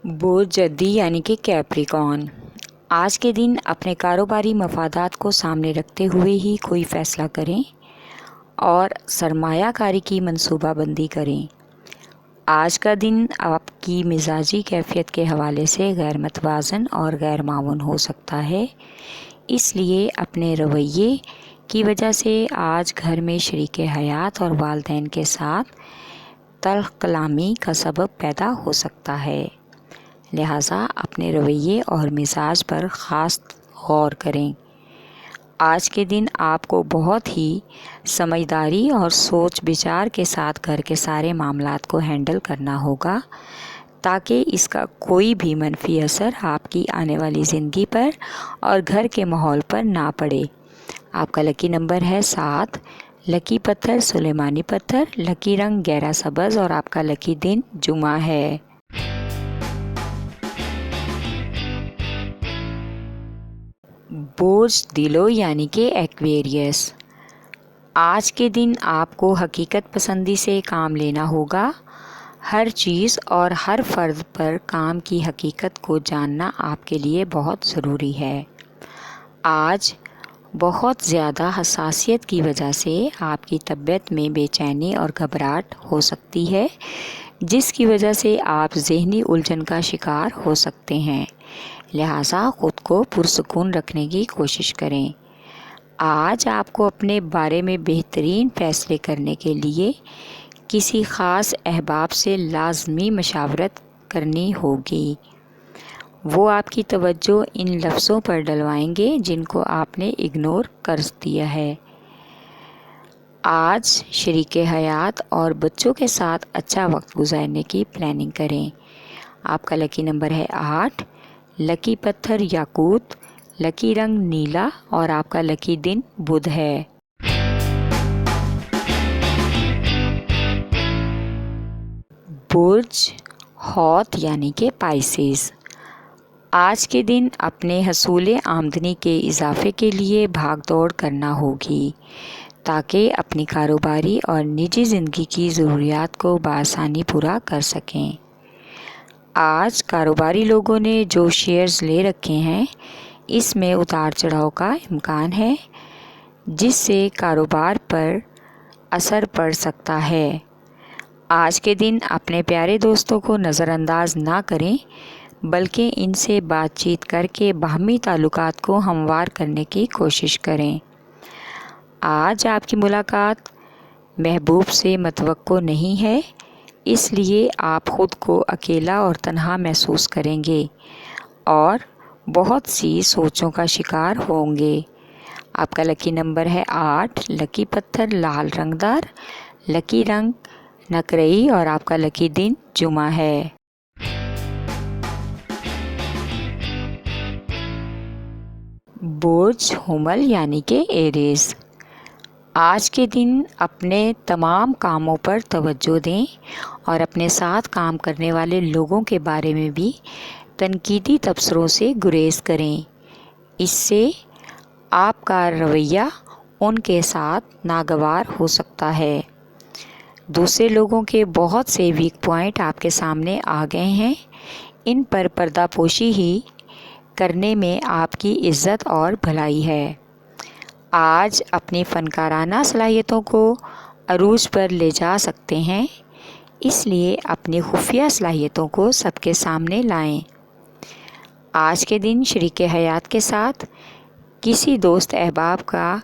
برج جدی یعنی کہ کیپریکون، آج کے دن اپنے کاروباری مفادات کو سامنے رکھتے ہوئے ہی کوئی فیصلہ کریں اور سرمایہ کاری کی منصوبہ بندی کریں۔ آج کا دن آپ کی مزاجی کیفیت کے حوالے سے غیر متوازن اور غیر معمول ہو سکتا ہے، اس لیے اپنے رویے کی وجہ سے آج گھر میں شریک حیات اور والدین کے ساتھ تلخ کلامی کا سبب پیدا ہو سکتا ہے، لہٰذا اپنے رویے اور مزاج پر خاص غور کریں۔ آج کے دن آپ کو بہت ہی سمجھداری اور سوچ بچار کے ساتھ گھر کے سارے معاملات کو ہینڈل کرنا ہوگا تاکہ اس کا کوئی بھی منفی اثر آپ کی آنے والی زندگی پر اور گھر کے ماحول پر نہ پڑے۔ آپ کا لکی نمبر ہے 7، لکی پتھر سلیمانی پتھر، لکی رنگ گہرا سبز اور آپ کا لکی دن جمعہ ہے۔ برج دلو یعنی کہ ایکویریس، آج کے دن آپ کو حقیقت پسندی سے کام لینا ہوگا۔ ہر چیز اور ہر فرد پر کام کی حقیقت کو جاننا آپ کے لیے بہت ضروری ہے۔ آج بہت زیادہ حساسیت کی وجہ سے آپ کی طبیعت میں بے چینی اور گھبراہٹ ہو سکتی ہے، جس کی وجہ سے آپ ذہنی الجھن کا شکار ہو سکتے ہیں، لہٰذا خود کو پرسکون رکھنے کی کوشش کریں۔ آج آپ کو اپنے بارے میں بہترین فیصلے کرنے کے لیے کسی خاص احباب سے لازمی مشاورت کرنی ہوگی۔ وہ آپ کی توجہ ان لفظوں پر ڈلوائیں گے جن کو آپ نے اگنور کر دیا ہے۔ آج شریک حیات اور بچوں کے ساتھ اچھا وقت گزارنے کی پلاننگ کریں۔ آپ کا لکی نمبر ہے 8، لکی پتھر یاقوت، لکی رنگ نیلا اور آپ کا لکی دن بدھ ہے۔ برج حوت یعنی کہ پائسیز، آج کے دن اپنے حصول آمدنی کے اضافے کے لیے بھاگ دوڑ کرنا ہوگی تاکہ اپنی کاروباری اور نجی زندگی کی ضروریات کو بآسانی پورا کر سکیں۔ آج کاروباری لوگوں نے جو شیئرز لے رکھے ہیں اس میں اتار چڑھاؤ کا امکان ہے، جس سے کاروبار پر اثر پڑ سکتا ہے۔ آج کے دن اپنے پیارے دوستوں کو نظر انداز نہ کریں بلکہ ان سے بات چیت کر کے باہمی تعلقات کو ہموار کرنے کی کوشش کریں۔ آج آپ کی ملاقات محبوب سے متوقع نہیں ہے، اس لیے آپ خود کو اکیلا اور تنہا محسوس کریں گے اور بہت سی سوچوں کا شکار ہوں گے۔ آپ کا لکی نمبر ہے 8، لکی پتھر لال رنگدار، لکی رنگ نقرئی اور آپ کا لکی دن جمعہ ہے۔ برج حمل یعنی کہ ایریز، آج کے دن اپنے تمام کاموں پر توجہ دیں اور اپنے ساتھ کام کرنے والے لوگوں کے بارے میں بھی تنقیدی تبصروں سے گریز کریں، اس سے آپ کا رویہ ان کے ساتھ ناگوار ہو سکتا ہے۔ دوسرے لوگوں کے بہت سے ویک پوائنٹ آپ کے سامنے آ گئے ہیں، ان پر پردہ پوشی ہی کرنے میں آپ کی عزت اور بھلائی ہے۔ آج اپنی فنکارانہ صلاحیتوں کو عروج پر لے جا سکتے ہیں، اس لیے اپنی خفیہ صلاحیتوں کو سب کے سامنے لائیں۔ آج کے دن شریک حیات کے ساتھ کسی دوست احباب کا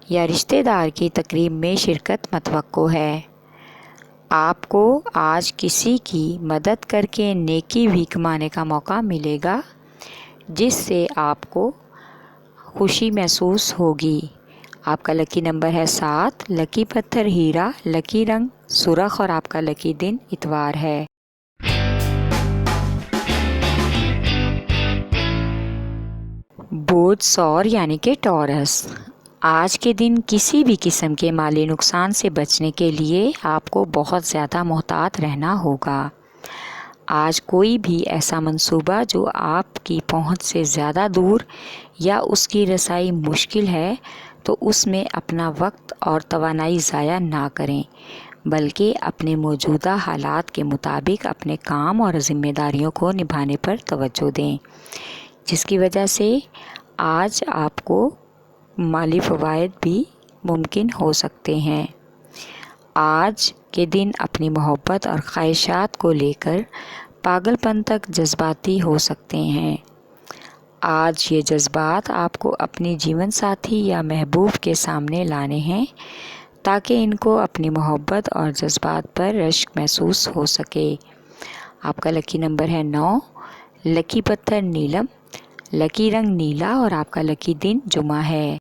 یا رشتہ دار کی تقریب میں شرکت متوقع ہے۔ آپ کو آج کسی کی مدد کر کے نیکی بھی کمانے کا موقع ملے گا، جس سے آپ کو خوشی محسوس ہوگی۔ آپ کا لکی نمبر ہے 7، لکی پتھر ہیرا، لکی رنگ سرخ اور آپ کا لکی دن اتوار ہے۔ برج ثور یعنی کہ ٹورس، آج کے دن کسی بھی قسم کے مالی نقصان سے بچنے کے لیے آپ کو بہت زیادہ محتاط رہنا ہوگا۔ آج کوئی بھی ایسا منصوبہ جو آپ کی پہنچ سے زیادہ دور یا اس کی رسائی مشکل ہے تو اس میں اپنا وقت اور توانائی ضائع نہ کریں، بلکہ اپنے موجودہ حالات کے مطابق اپنے کام اور ذمہ داریوں کو نبھانے پر توجہ دیں، جس کی وجہ سے آج آپ کو مالی فوائد بھی ممکن ہو سکتے ہیں۔ آج کے دن اپنی محبت اور خواہشات کو لے کر پاگل پن تک جذباتی ہو سکتے ہیں۔ آج یہ جذبات آپ کو اپنی جیون ساتھی یا محبوب کے سامنے لانے ہیں تاکہ ان کو اپنی محبت اور جذبات پر رشک محسوس ہو سکے۔ آپ کا لکی نمبر ہے 9، لکی پتھر نیلم، لکی رنگ نیلا اور آپ کا لکی دن جمعہ ہے۔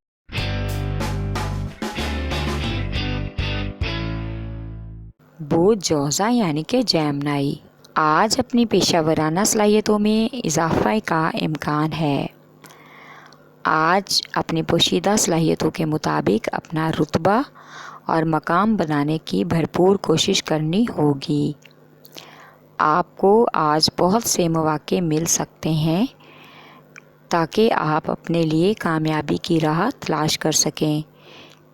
بودھ جوزہ یعنی کہ جیمنائی، آج اپنی پیشہ ورانہ صلاحیتوں میں اضافہ کا امکان ہے۔ آج اپنی پوشیدہ صلاحیتوں کے مطابق اپنا رتبہ اور مقام بنانے کی بھرپور کوشش کرنی ہوگی۔ آپ کو آج بہت سے مواقع مل سکتے ہیں تاکہ آپ اپنے لیے کامیابی کی راہ تلاش کر سکیں،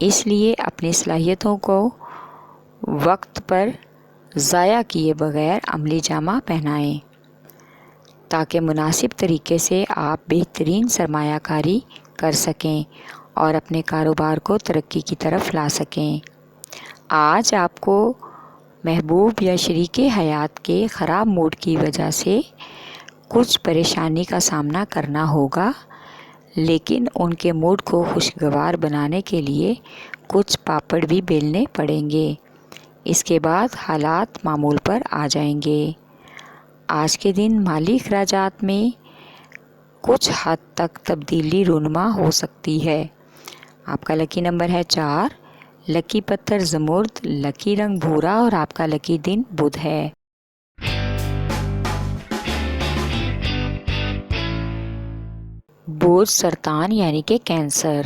اس لیے اپنی صلاحیتوں کو وقت پر ضائع کیے بغیر عملی جامہ پہنائیں تاکہ مناسب طریقے سے آپ بہترین سرمایہ کاری کر سکیں اور اپنے کاروبار کو ترقی کی طرف لا سکیں۔ آج آپ کو محبوب یا شریک حیات کے خراب موڈ کی وجہ سے کچھ پریشانی کا سامنا کرنا ہوگا، لیکن ان کے موڈ کو خوشگوار بنانے کے لیے کچھ پاپڑ بھی بیلنے پڑیں گے، اس کے بعد حالات معمول پر آ جائیں گے۔ آج کے دن مالی اخراجات میں کچھ حد تک تبدیلی رونما ہو سکتی ہے۔ آپ کا لکی نمبر ہے 4، لکی پتھر زمرد، لکی رنگ بھورا اور آپ کا لکی دن بدھ ہے۔ بودھ سرطان یعنی کہ کینسر،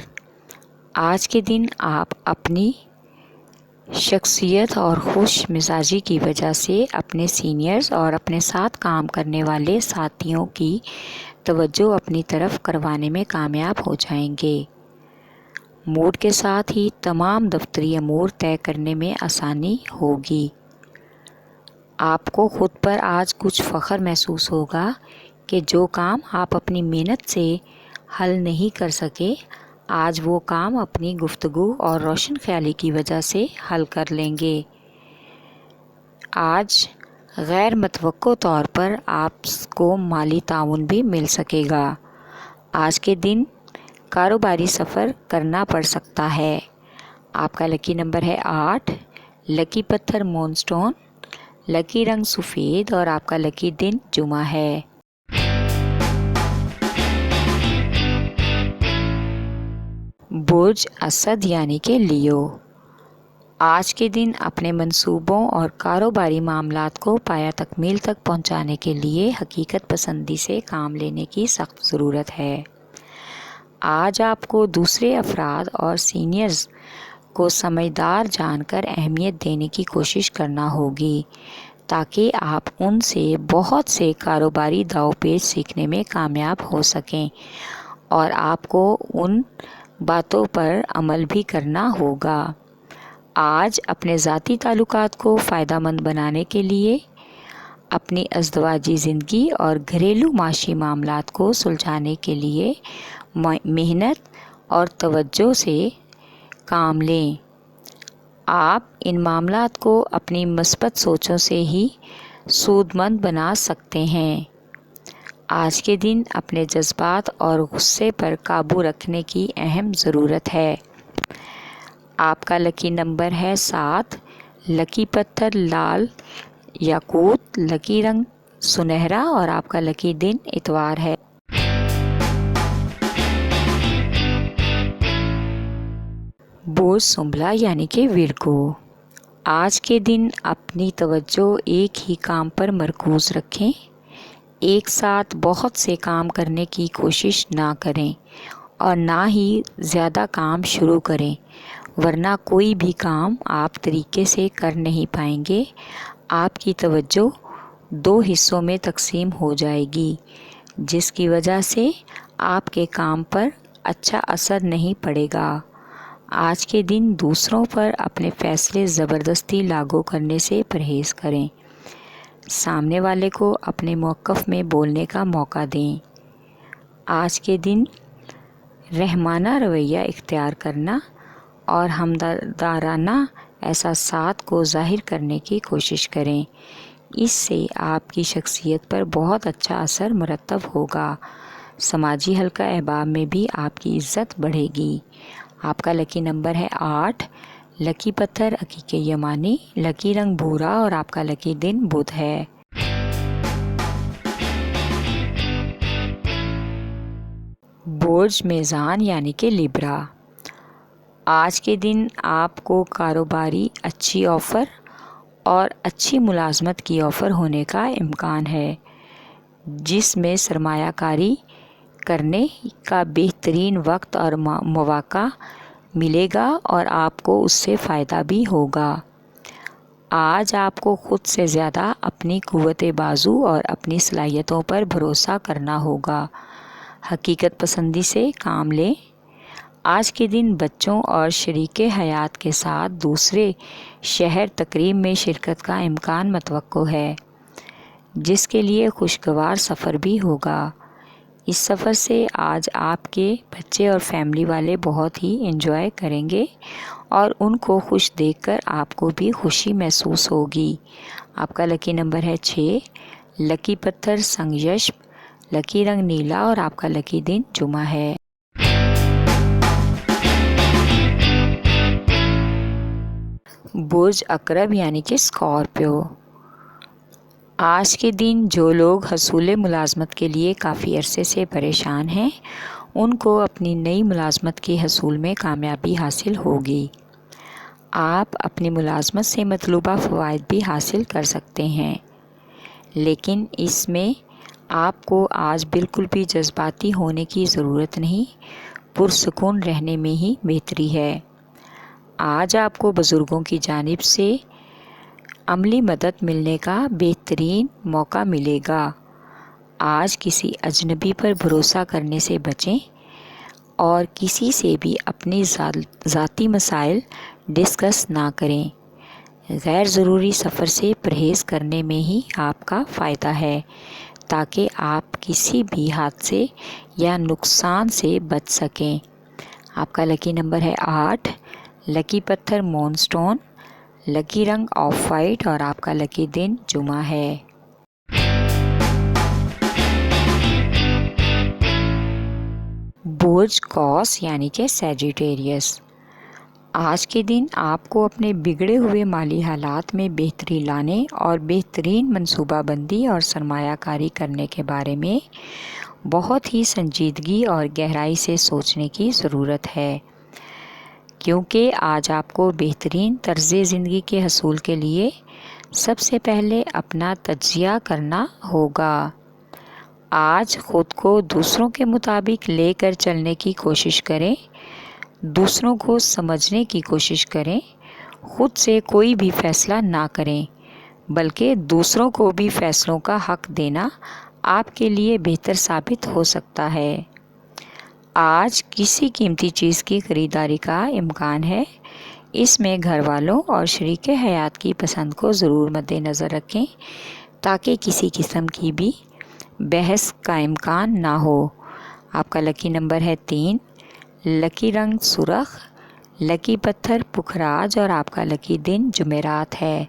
آج کے دن آپ اپنی شخصیت اور خوش مزاجی کی وجہ سے اپنے سینئرز اور اپنے ساتھ کام کرنے والے ساتھیوں کی توجہ اپنی طرف کروانے میں کامیاب ہو جائیں گے۔ موڈ کے ساتھ ہی تمام دفتری امور طے کرنے میں آسانی ہوگی۔ آپ کو خود پر آج کچھ فخر محسوس ہوگا کہ جو کام آپ اپنی محنت سے حل نہیں کر سکے، آج وہ کام اپنی گفتگو اور روشن خیالی کی وجہ سے حل کر لیں گے۔ آج غیر متوقع طور پر آپ کو مالی تعاون بھی مل سکے گا۔ آج کے دن کاروباری سفر کرنا پڑ سکتا ہے۔ آپ کا لکی نمبر ہے 8، لکی پتھر مون سٹون، لکی رنگ سفید اور آپ کا لکی دن جمعہ ہے۔ برج اسد یعنی کہ لیو، آج کے دن اپنے منصوبوں اور کاروباری معاملات کو پایہ تکمیل تک پہنچانے کے لیے حقیقت پسندی سے کام لینے کی سخت ضرورت ہے۔ آج آپ کو دوسرے افراد اور سینئرز کو سمجھدار جان کر اہمیت دینے کی کوشش کرنا ہوگی تاکہ آپ ان سے بہت سے کاروباری داؤ پیچ سیکھنے میں کامیاب ہو سکیں، اور آپ کو ان باتوں پر عمل بھی کرنا ہوگا۔ آج اپنے ذاتی تعلقات کو فائدہ مند بنانے کے لیے اپنی ازدواجی زندگی اور گھریلو معاشی معاملات کو سلجھانے کے لیے محنت اور توجہ سے کام لیں۔ آپ ان معاملات کو اپنی مثبت سوچوں سے ہی سود مند بنا سکتے ہیں۔ آج کے دن اپنے جذبات اور غصے پر قابو رکھنے کی اہم ضرورت ہے۔ آپ کا لکی نمبر ہے 7، لکی پتھر لال یاقوت، لکی رنگ سنہرا اور آپ کا لکی دن اتوار ہے۔ برج سنبلا یعنی کہ ورگو، آج کے دن اپنی توجہ ایک ہی کام پر مرکوز رکھیں، ایک ساتھ بہت سے کام کرنے کی کوشش نہ کریں اور نہ ہی زیادہ کام شروع کریں، ورنہ کوئی بھی کام آپ طریقے سے کر نہیں پائیں گے۔ آپ کی توجہ 2 حصوں میں تقسیم ہو جائے گی، جس کی وجہ سے آپ کے کام پر اچھا اثر نہیں پڑے گا۔ آج کے دن دوسروں پر اپنے فیصلے زبردستی لاگو کرنے سے پرہیز کریں۔ سامنے والے کو اپنے موقف میں بولنے کا موقع دیں۔ آج کے دن رحمانہ رویہ اختیار کرنا اور ہمدردانہ احساسات کو ظاہر کرنے کی کوشش کریں۔ اس سے آپ کی شخصیت پر بہت اچھا اثر مرتب ہوگا۔ سماجی حلقہ احباب میں بھی آپ کی عزت بڑھے گی۔ آپ کا لکی نمبر ہے 8، لکی پتھر عقیق یمانی، لکی رنگ بھورا اور آپ کا لکی دن بدھ ہے۔ برج میزان یعنی کہ لیبرا، آج کے دن آپ کو کاروباری اچھی آفر اور اچھی ملازمت کی آفر ہونے کا امکان ہے، جس میں سرمایہ کاری کرنے کا بہترین وقت اور مواقع ملے گا اور آپ کو اس سے فائدہ بھی ہوگا۔ آج آپ کو خود سے زیادہ اپنی قوت بازو اور اپنی صلاحیتوں پر بھروسہ کرنا ہوگا۔ حقیقت پسندی سے کام لیں۔ آج کے دن بچوں اور شریک حیات کے ساتھ دوسرے شہر تقریب میں شرکت کا امکان متوقع ہے، جس کے لیے خوشگوار سفر بھی ہوگا۔ اس سفر سے آج آپ کے بچے اور فیملی والے بہت ہی انجوائے کریں گے اور ان کو خوش دیکھ کر آپ کو بھی خوشی محسوس ہوگی۔ آپ کا لکی نمبر ہے 6، لکی پتھر سنگ یشب، لکی رنگ نیلا اور آپ کا لکی دن جمعہ ہے۔ برج عقرب یعنی کہ اسکارپیو، آج کے دن جو لوگ حصول ملازمت کے لیے کافی عرصے سے پریشان ہیں، ان کو اپنی نئی ملازمت کے حصول میں کامیابی حاصل ہوگی۔ آپ اپنی ملازمت سے مطلوبہ فوائد بھی حاصل کر سکتے ہیں، لیکن اس میں آپ کو آج بالکل بھی جذباتی ہونے کی ضرورت نہیں، پرسکون رہنے میں ہی بہتری ہے۔ آج آپ کو بزرگوں کی جانب سے عملی مدد ملنے کا بہترین موقع ملے گا۔ آج کسی اجنبی پر بھروسہ کرنے سے بچیں اور کسی سے بھی اپنی ذاتی مسائل ڈسکس نہ کریں۔ غیر ضروری سفر سے پرہیز کرنے میں ہی آپ کا فائدہ ہے، تاکہ آپ کسی بھی حادثے یا نقصان سے بچ سکیں۔ آپ کا لکی نمبر ہے 8، لکی پتھر مون سٹون، لکی رنگ آف وائٹ اور آپ کا لکی دن جمعہ ہے۔ برج قوس یعنی کہ سیجیٹیریس، آج کے دن آپ کو اپنے بگڑے ہوئے مالی حالات میں بہتری لانے اور بہترین منصوبہ بندی اور سرمایہ کاری کرنے کے بارے میں بہت ہی سنجیدگی اور گہرائی سے سوچنے کی ضرورت ہے، کیونکہ آج آپ کو بہترین طرز زندگی کے حصول کے لیے سب سے پہلے اپنا تجزیہ کرنا ہوگا۔ آج خود کو دوسروں کے مطابق لے کر چلنے کی کوشش کریں، دوسروں کو سمجھنے کی کوشش کریں، خود سے کوئی بھی فیصلہ نہ کریں، بلکہ دوسروں کو بھی فیصلوں کا حق دینا آپ کے لیے بہتر ثابت ہو سکتا ہے۔ آج کسی قیمتی چیز کی خریداری کا امکان ہے، اس میں گھر والوں اور شریک حیات کی پسند کو ضرور مد نظر رکھیں تاکہ کسی قسم کی بھی بحث کا امکان نہ ہو۔ آپ کا لکی نمبر ہے 3، لکی رنگ سرخ، لکی پتھر پکھراج اور آپ کا لکی دن جمعرات ہے۔